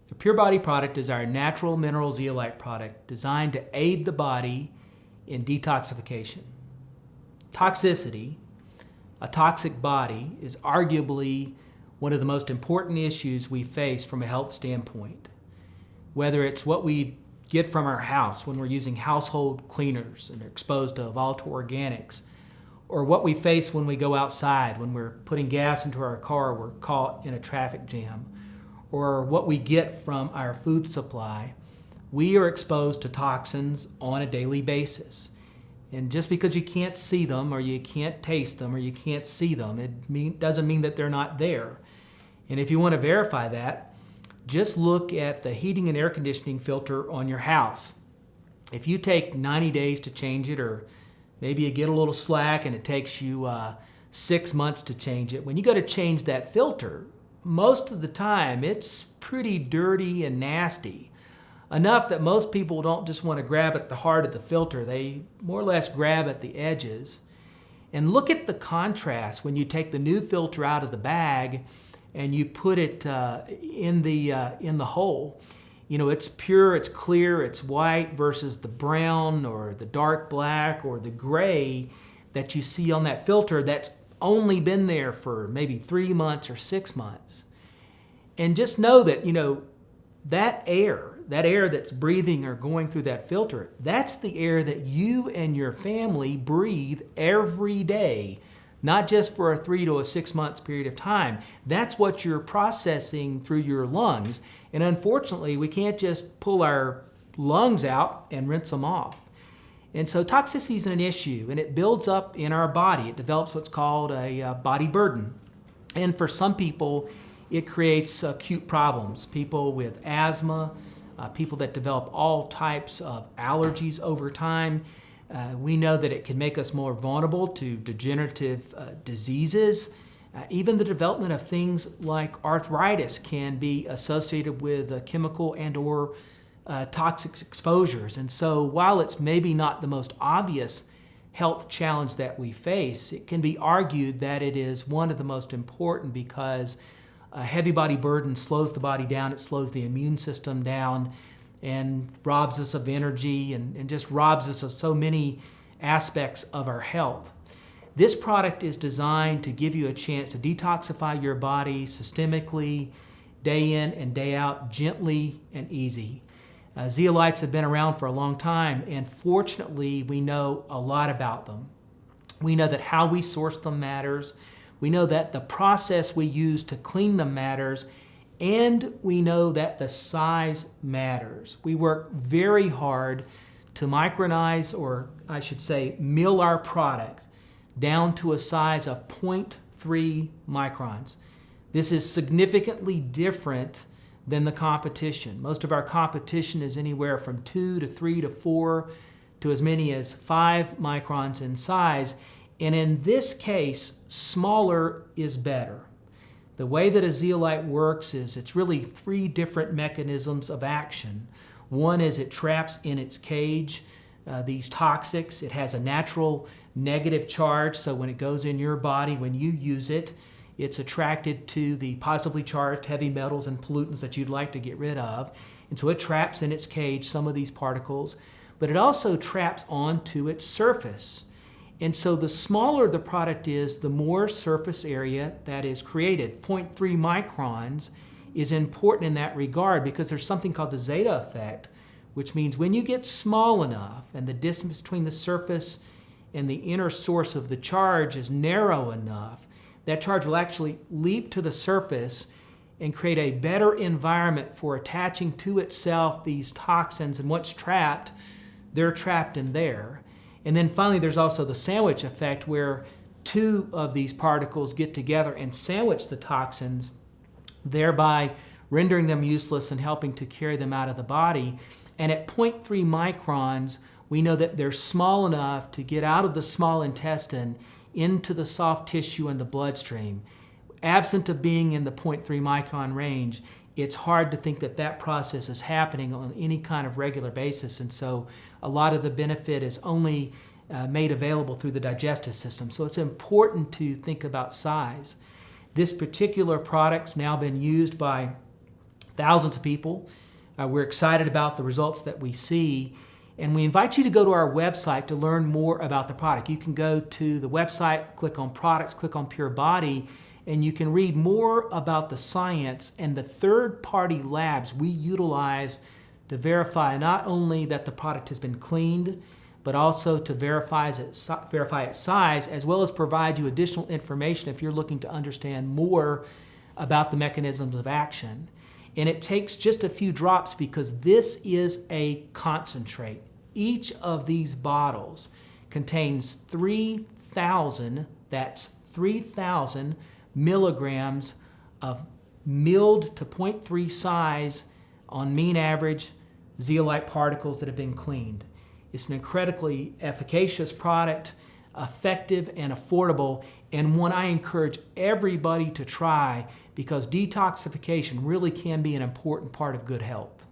The Pure Body product is our natural mineral zeolite product designed to aid the body in detoxification. Toxicity, a toxic body, is arguably one of the most important issues we face from a health standpoint. Whether it's what we get from our house when we're using household cleaners and are exposed to volatile organics, or what we face when we go outside, when we're putting gas into our car, we're caught in a traffic jam, or what we get from our food supply, we are exposed to toxins on a daily basis. And just because you can't see them, or you can't taste them, or you can't see them, it doesn't mean that they're not there. And if you want to verify that, just look at the heating and air conditioning filter on your house. If you take 90 days to change it, or maybe you get a little slack and it takes you 6 months to change it, when you go to change that filter, most of the time it's pretty dirty and nasty. Enough that most people don't just want to grab at the heart of the filter, they more or less grab at the edges. And look at the contrast when you take the new filter out of the bag and you put it in the hole. You know, it's pure, it's clear, it's white versus the brown or the dark black or the gray that you see on that filter that's only been there for maybe 3 months or 6 months. And just know that, you know, that air that's breathing or going through that filter, that's the air that you and your family breathe every day, not just for a 3 to 6 months period of time. That's what you're processing through your lungs. And unfortunately, we can't just pull our lungs out and rinse them off. And so toxicity is an issue, and it builds up in our body. It develops what's called a body burden. And for some people, it creates acute problems. People with asthma, people that develop all types of allergies over time. We know that it can make us more vulnerable to degenerative diseases. Even the development of things like arthritis can be associated with chemical and or toxic exposures. And so while it's maybe not the most obvious health challenge that we face, it can be argued that it is one of the most important because a heavy body burden slows the body down, it slows the immune system down, and robs us of energy and just robs us of so many aspects of our health. This product is designed to give you a chance to detoxify your body systemically, day in and day out, gently and easy. Zeolites have been around for a long time, and fortunately, we know a lot about them. We know that how we source them matters. We know that the process we use to clean them matters, and we know that the size matters. We work very hard to micronize, or I should say, mill our product down to a size of 0.3 microns. This is significantly different than the competition. Most of our competition is anywhere from 2 to 3 to 4 to as many as 5 microns in size. And in this case, smaller is better. The way that a zeolite works is it's really 3 different mechanisms of action. One is it traps in its cage these toxics. It has a natural negative charge, so when it goes in your body, when you use it, it's attracted to the positively charged heavy metals and pollutants that you'd like to get rid of. And so it traps in its cage some of these particles, but it also traps onto its surface. And so the smaller the product is, the more surface area that is created. 0.3 microns is important in that regard because there's something called the zeta effect, which means when you get small enough and the distance between the surface and the inner source of the charge is narrow enough, that charge will actually leap to the surface and create a better environment for attaching to itself these toxins, and what's trapped, they're trapped in there. And then finally, there's also the sandwich effect where 2 of these particles get together and sandwich the toxins, thereby rendering them useless and helping to carry them out of the body. And at 0.3 microns, we know that they're small enough to get out of the small intestine into the soft tissue and the bloodstream. Absent of being in the 0.3 micron range, it's hard to think that that process is happening on any kind of regular basis. And so a lot of the benefit is only made available through the digestive system. So it's important to think about size. This particular product's now been used by thousands of people. We're excited about the results that we see. And we invite you to go to our website to learn more about the product. You can go to the website, click on products, click on Pure Body, and you can read more about the science and the third-party labs we utilize to verify not only that the product has been cleaned, but also to verify its size, as well as provide you additional information if you're looking to understand more about the mechanisms of action. And it takes just a few drops because this is a concentrate. Each of these bottles contains 3,000, that's 3,000 milligrams of milled to 0.3 size on mean average zeolite particles that have been cleaned. It's an incredibly efficacious product, effective and affordable, and one I encourage everybody to try because detoxification really can be an important part of good health.